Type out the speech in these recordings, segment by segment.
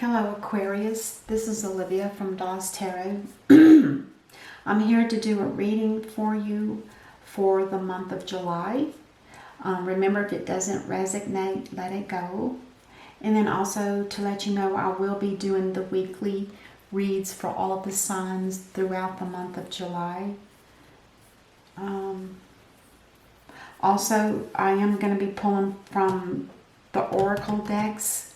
Hello Aquarius, this is Olivia from Dawes Tarot. I'm here to do a reading for you for the month of July. Remember, if it doesn't resonate, let it go. And then also to let you know, I will be doing the weekly reads for all of the signs throughout the month of July. Also, I am going to be pulling from the Oracle decks.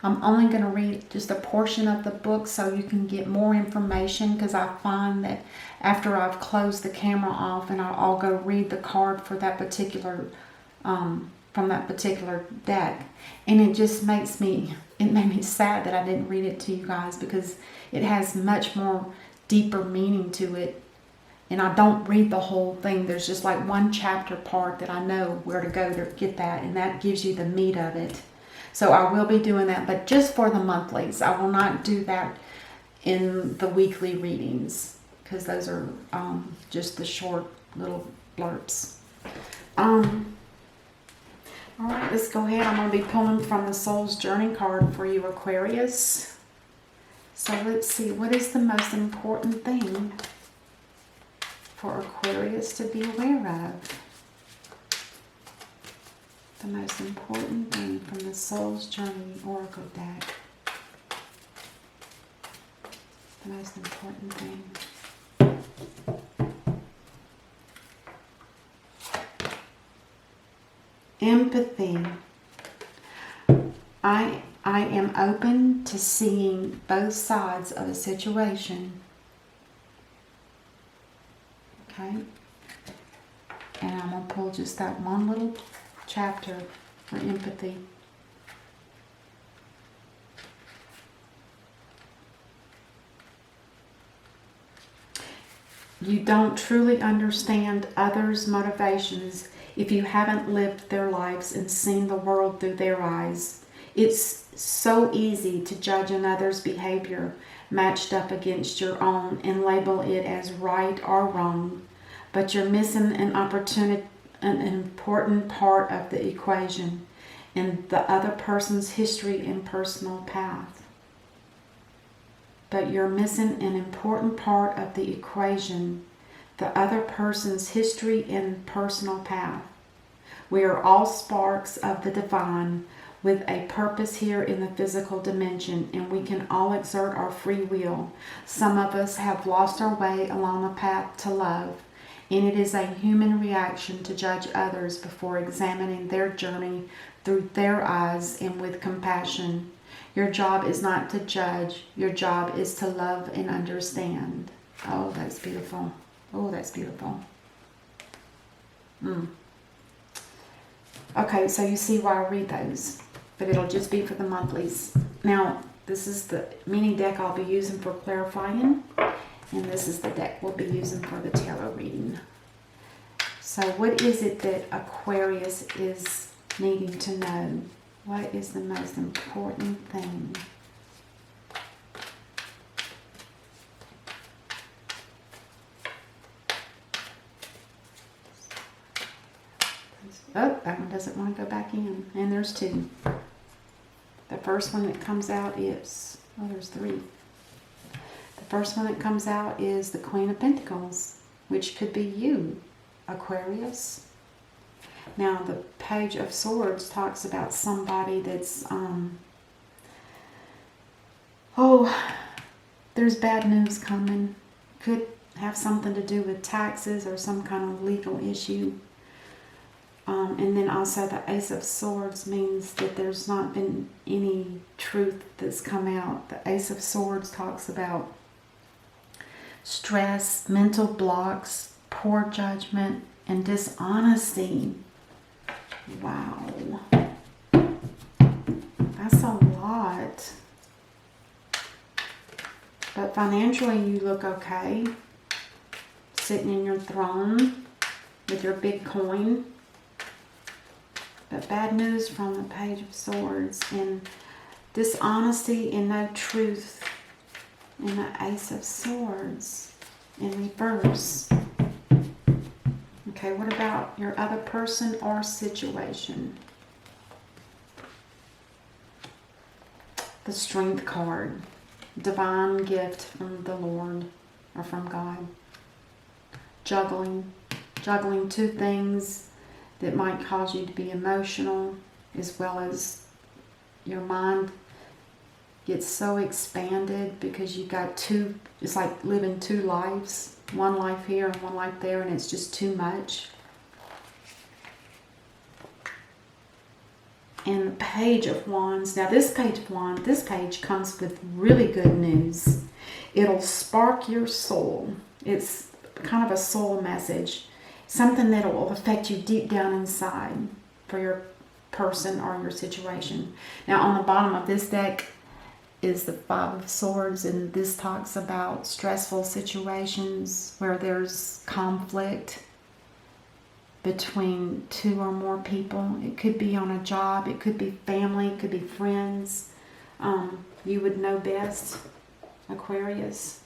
I'm only going to read just a portion of the book so you can get more information, because I find that after I've closed the camera off and I'll go read the card for that particular, from that particular deck, and it just makes me, it made me sad that I didn't read it to you guys, because it has much more deeper meaning to it. And I don't read the whole thing. There's just like one chapter part that I know where to go to get that, and that gives you the meat of it. So I will be doing that, but just for the monthlies. I will not do that in the weekly readings, because those are just the short little blurbs. All right, let's go ahead. I'm going to be pulling from the Soul's Journey card for you, Aquarius. So let's see, what is the most important thing for Aquarius to be aware of? The most important thing from the Soul's Journey Oracle deck. The most important thing. Empathy. I am open to seeing both sides of a situation. Okay? And I'm going to pull just that one little chapter for empathy. You don't truly understand others' motivations if you haven't lived their lives and seen the world through their eyes. It's so easy to judge another's behavior matched up against your own and label it as right or wrong, but you're missing an important part of the equation, in the other person's history and personal path. But you're missing an important part of the equation, the other person's history and personal path. We are all sparks of the divine with a purpose here in the physical dimension, and we can all exert our free will. Some of us have lost our way along the path to love, and it is a human reaction to judge others before examining their journey through their eyes and with compassion. Your job is not to judge. Your job is to love and understand. Oh, that's beautiful. Oh, that's beautiful. Okay, so you see why I read those, but it'll just be for the monthlies. Now, this is the mini deck I'll be using for clarifying. And this is the deck we'll be using for the tarot reading. So what is it that Aquarius is needing to know? What is the most important thing? Oh, that one doesn't want to go back in. And there's two. The first one that comes out is, oh, there's three. The first one that comes out is the Queen of Pentacles, which could be you, Aquarius. Now, the Page of Swords talks about somebody that's, there's bad news coming. Could have something to do with taxes or some kind of legal issue. And then also the Ace of Swords means that there's not been any truth that's come out. The Ace of Swords talks about stress, mental blocks, poor judgment, and dishonesty. Wow. That's a lot. But financially you look okay. Sitting in your throne with your big coin. But bad news from the Page of Swords, and dishonesty and no truth in the Ace of Swords in reverse. Okay, what about your other person or situation? The Strength card. Divine gift from the Lord or from God. Juggling two things that might cause you to be emotional, as well as your mind gets so expanded because you got two, it's like living two lives, one life here and one life there, and it's just too much. And the Page of Wands. Now this page comes with really good news. It'll spark your soul. It's kind of a soul message. Something that will affect you deep down inside for your person or your situation. Now on the bottom of this deck is the Five of Swords, and this talks about stressful situations where there's conflict between two or more people. It could be on a job, it could be family, it could be friends. You would know best, Aquarius.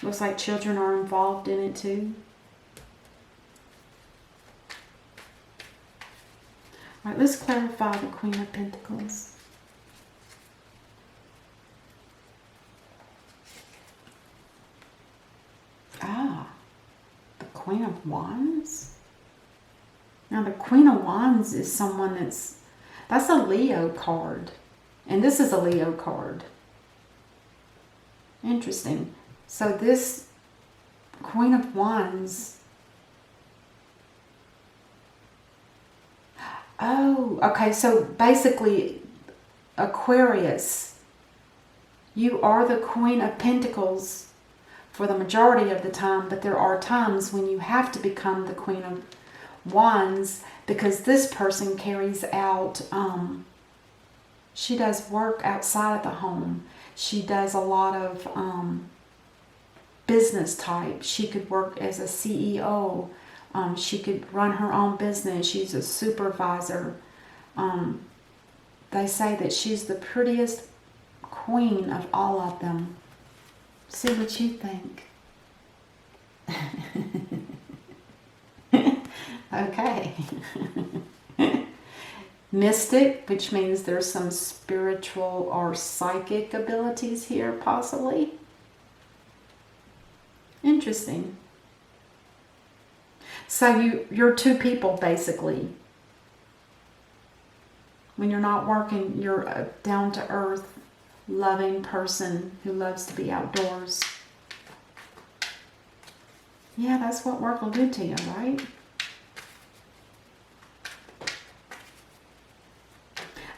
Looks like children are involved in it too. All right, let's clarify the Queen of Pentacles. The Queen of Wands. Now the Queen of Wands is someone that's a Leo card. And this is a Leo card. Interesting. So this Queen of Wands. Oh, okay. So basically, Aquarius, you are the Queen of Pentacles for the majority of the time, but there are times when you have to become the Queen of Wands because this person carries out, she does work outside of the home. She does a lot of business type. She could work as a CEO. She could run her own business. She's a supervisor. They say that she's the prettiest queen of all of them. See what you think. Okay. Mystic, which means there's some spiritual or psychic abilities here, possibly. Interesting. So you're two people, basically. When you're not working, you're a down-to-earth, loving person who loves to be outdoors. Yeah, that's what work will do to you, right?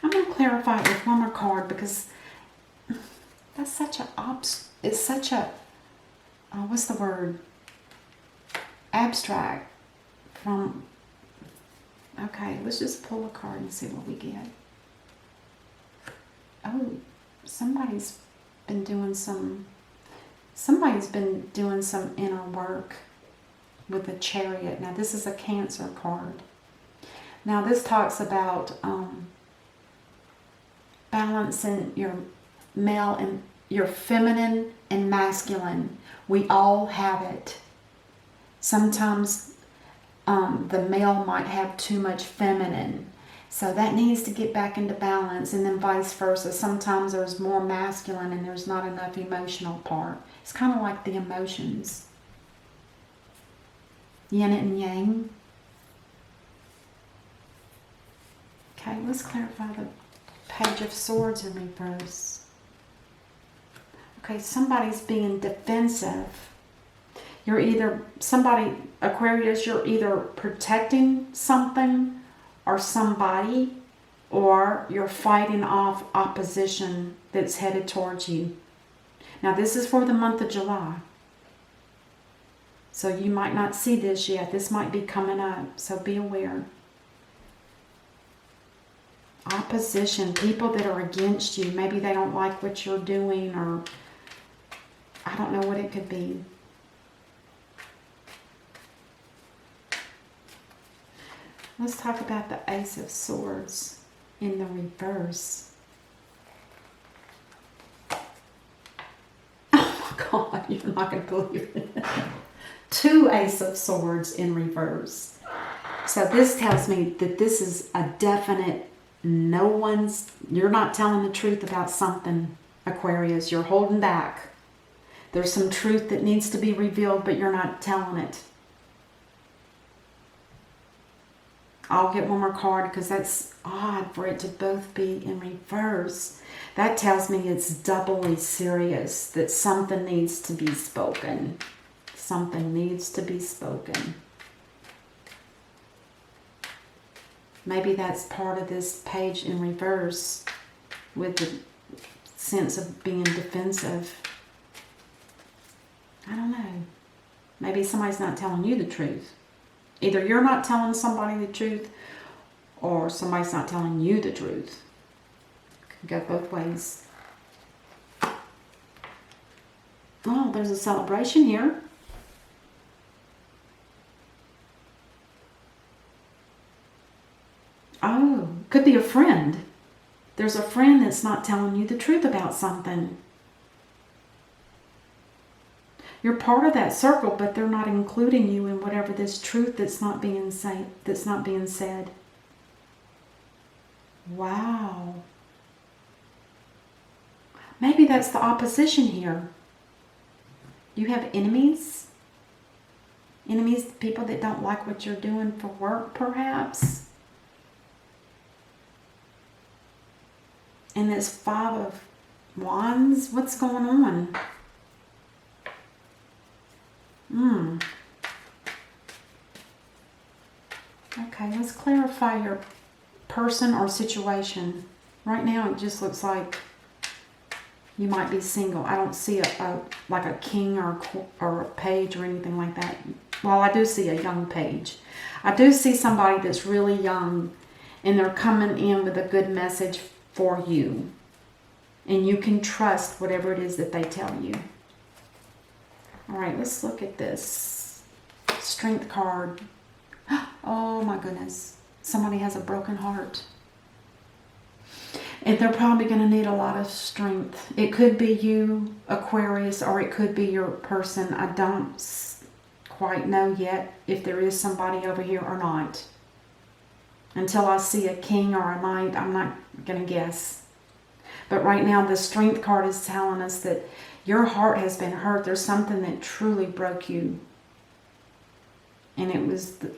I'm going to clarify it with one more card because that's such a it's such a what's the word? Abstract. Okay, let's just pull a card and see what we get. Oh, somebody's been doing some inner work with the Chariot. Now this is a Cancer card. Now this talks about balancing your male and your feminine and masculine. We all have it. Sometimes the male might have too much feminine. So that needs to get back into balance, and then vice versa. Sometimes there's more masculine and there's not enough emotional part. It's kind of like the emotions. Yin and yang. Okay, let's clarify the Page of Swords in reverse. Okay, somebody's being defensive. You're either, Aquarius, you're either protecting something or somebody, or you're fighting off opposition that's headed towards you. Now this is for the month of July. So you might not see this yet. This might be coming up, so be aware. Opposition, people that are against you. Maybe they don't like what you're doing, or I don't know what it could be. Let's talk about the Ace of Swords in the reverse. Oh my God, you're not going to believe it. 2 Ace of Swords in reverse. So this tells me that this is a definite you're not telling the truth about something, Aquarius. You're holding back. There's some truth that needs to be revealed, but you're not telling it. I'll get one more card because that's odd for it to both be in reverse. That tells me it's doubly serious, that something needs to be spoken. Something needs to be spoken. Maybe that's part of this page in reverse with the sense of being defensive. I don't know. Maybe somebody's not telling you the truth. Either you're not telling somebody the truth or somebody's not telling you the truth. Could go both ways. Oh, there's a celebration here. Oh, could be a friend. There's a friend that's not telling you the truth about something. You're part of that circle, but they're not including you in whatever this truth that's not being said. Wow. Maybe that's the opposition here. You have enemies. Enemies, people that don't like what you're doing for work, perhaps. And this 5 of Wands, what's going on? Okay, let's clarify your person or situation. Right now it just looks like you might be single. I don't see like a king or a page or anything like that. Well, I do see a young page. I do see somebody that's really young and they're coming in with a good message for you. And you can trust whatever it is that they tell you. All right, let's look at this Strength card. Oh my goodness. Somebody has a broken heart. And they're probably going to need a lot of strength. It could be you, Aquarius, or it could be your person. I don't quite know yet if there is somebody over here or not. Until I see a king or a knight, I'm not going to guess. But right now, the Strength card is telling us that your heart has been hurt. There's something that truly broke you. And it was the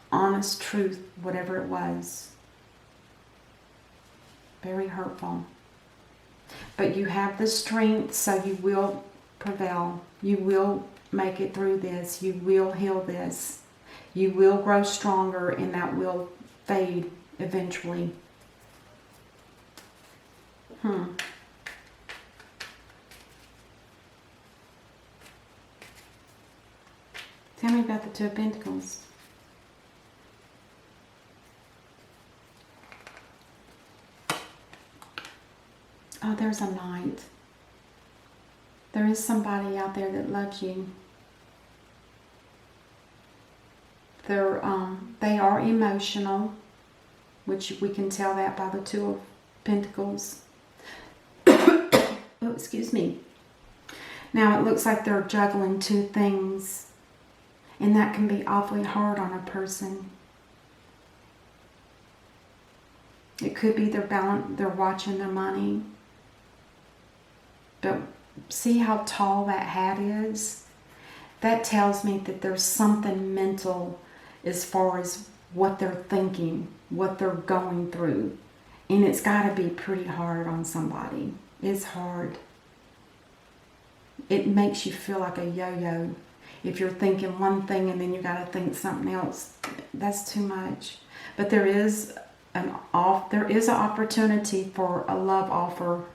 honest truth, whatever it was. Very hurtful. But you have the strength, so you will prevail. You will make it through this. You will heal this. You will grow stronger, and that will fade eventually. Tell me about the Two of Pentacles. Oh, there's a knight. There is somebody out there that loves you. They are emotional, which we can tell that by the Two of Pentacles. Oh, excuse me. Now it looks like they're juggling two things, and that can be awfully hard on a person. It could be they're watching their money. But see how tall that hat is? That tells me that there's something mental as far as what they're thinking, what they're going through. And it's got to be pretty hard on somebody. It's hard. It makes you feel like a yo-yo. If you're thinking one thing and then you got to think something else, that's too much. But there is an opportunity for a love offer.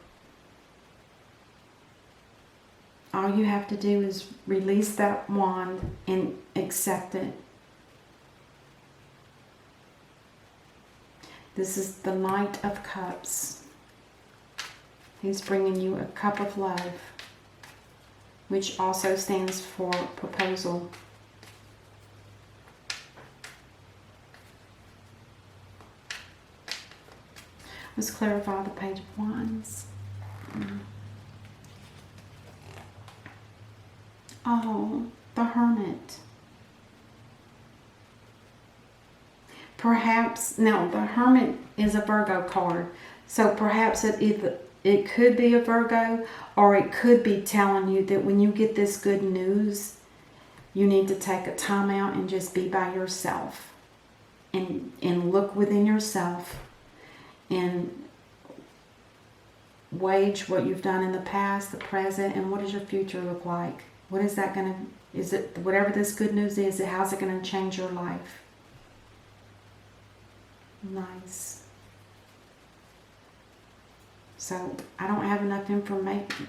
All you have to do is release that wand and accept it. This is the Knight of Cups. He's bringing you a cup of love, which also stands for proposal. Let's clarify the Page of Wands. Oh, the Hermit. Perhaps, now the Hermit is a Virgo card, so perhaps it could be a Virgo, or it could be telling you that when you get this good news, you need to take a time out and just be by yourself and look within yourself and wage what you've done in the past, the present, and what does your future look like? What is that going to, is it, whatever this good news is, how's it going to change your life? Nice. So I don't have enough information.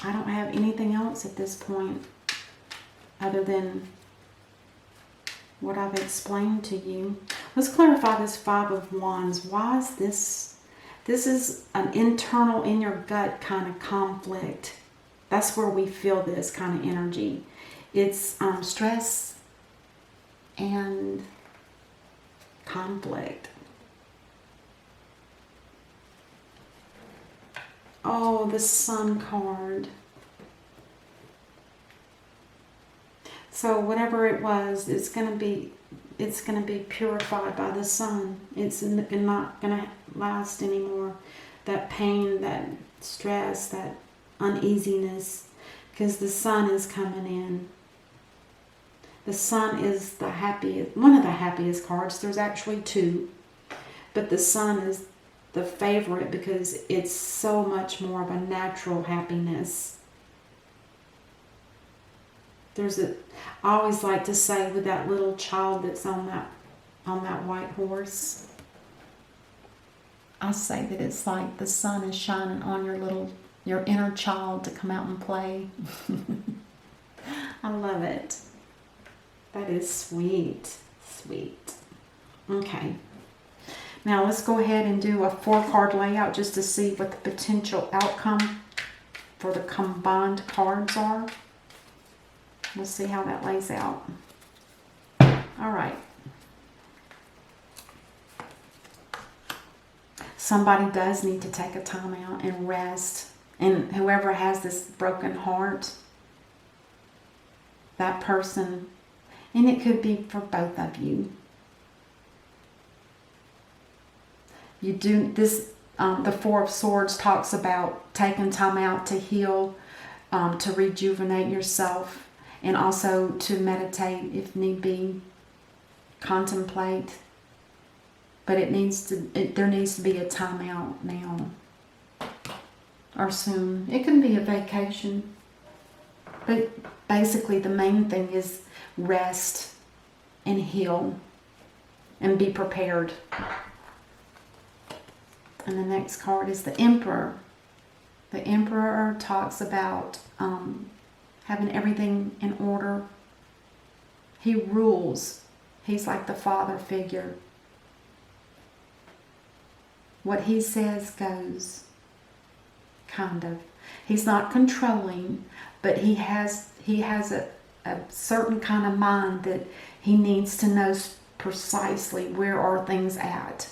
I don't have anything else at this point other than what I've explained to you. Let's clarify this Five of Wands. Why is this? This is an internal, in your gut kind of conflict. That's where we feel this kind of energy. It's stress and conflict. Oh, the Sun card. So whatever it was, it's going to be purified by the Sun. It's not going to last anymore. That pain, that stress, that uneasiness, because the Sun is coming in. The Sun is the happiest, one of the happiest cards. There's actually two, but the Sun is the favorite because it's so much more of a natural happiness. I always like to say with that little child that's on that white horse, I say that it's like the sun is shining on your inner child to come out and play. I love it. That is sweet, sweet. Okay. Now let's go ahead and do a 4-card layout just to see what the potential outcome for the combined cards are. We'll see how that lays out. All right. Somebody does need to take a time out and rest. And whoever has this broken heart, that person, and it could be for both of you. You do this, the Four of Swords talks about taking time out to heal, to rejuvenate yourself, and also to meditate if need be, contemplate. But there needs to be a time out now or soon. It can be a vacation. But basically the main thing is rest and heal and be prepared. And the next card is the Emperor. The Emperor talks about having everything in order. He rules. He's like the father figure. What he says goes, kind of. He's not controlling, but he has a certain kind of mind that he needs to know precisely where are things at.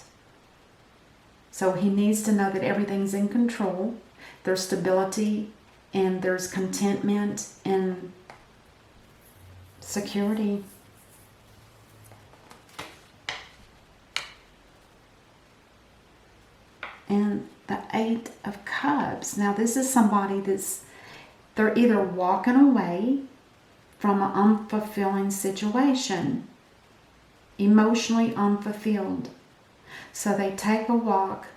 So he needs to know that everything's in control. There's stability and there's contentment and security. And the Eight of Cups. Now this is somebody they're either walking away from an unfulfilling situation, emotionally unfulfilled. So they take a walk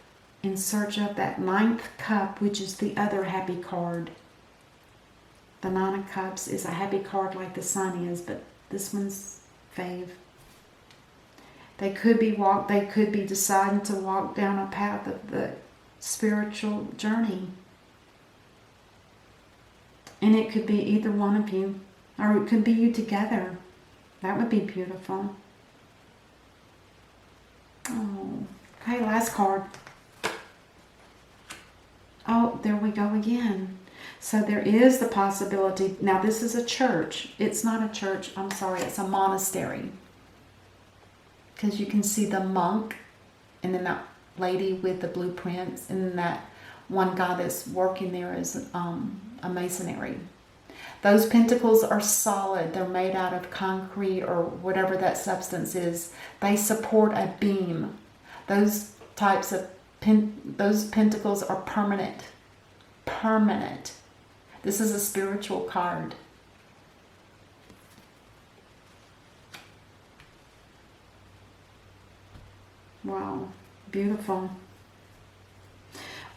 in search of that Ninth Cup, which is the other happy card. The Nine of Cups is a happy card like the Sun is, but this one's fave. They could be deciding to walk down a path of the spiritual journey. And it could be either one of you, or it could be you together. That would be beautiful. Oh, okay, last card. Oh, there we go again. So there is the possibility. Now this is a church. It's not a church. I'm sorry. It's a monastery. Because you can see the monk and then that lady with the blueprints and then that one guy that's working there is a masonry. Those pentacles are solid. They're made out of concrete or whatever that substance is. They support a beam. Those types of those pentacles are permanent. Permanent. This is a spiritual card. Wow, beautiful.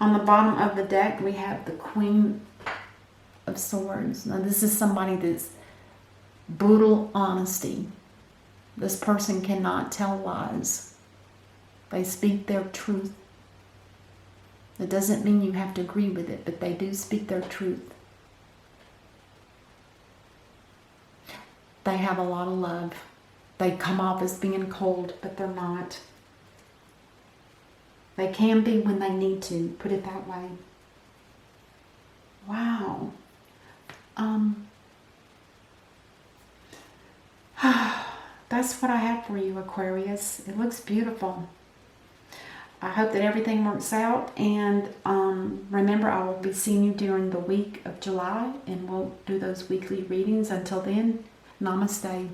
On the bottom of the deck, we have the Queen of Swords. Now, this is somebody that's brutal honesty. This person cannot tell lies. They speak their truth. It doesn't mean you have to agree with it, but they do speak their truth. They have a lot of love. They come off as being cold, but they're not. They can be when they need to, put it that way. Wow. That's what I have for you, Aquarius. It looks beautiful. I hope that everything works out, and remember, I will be seeing you during the week of July, and we'll do those weekly readings. Until then, namaste.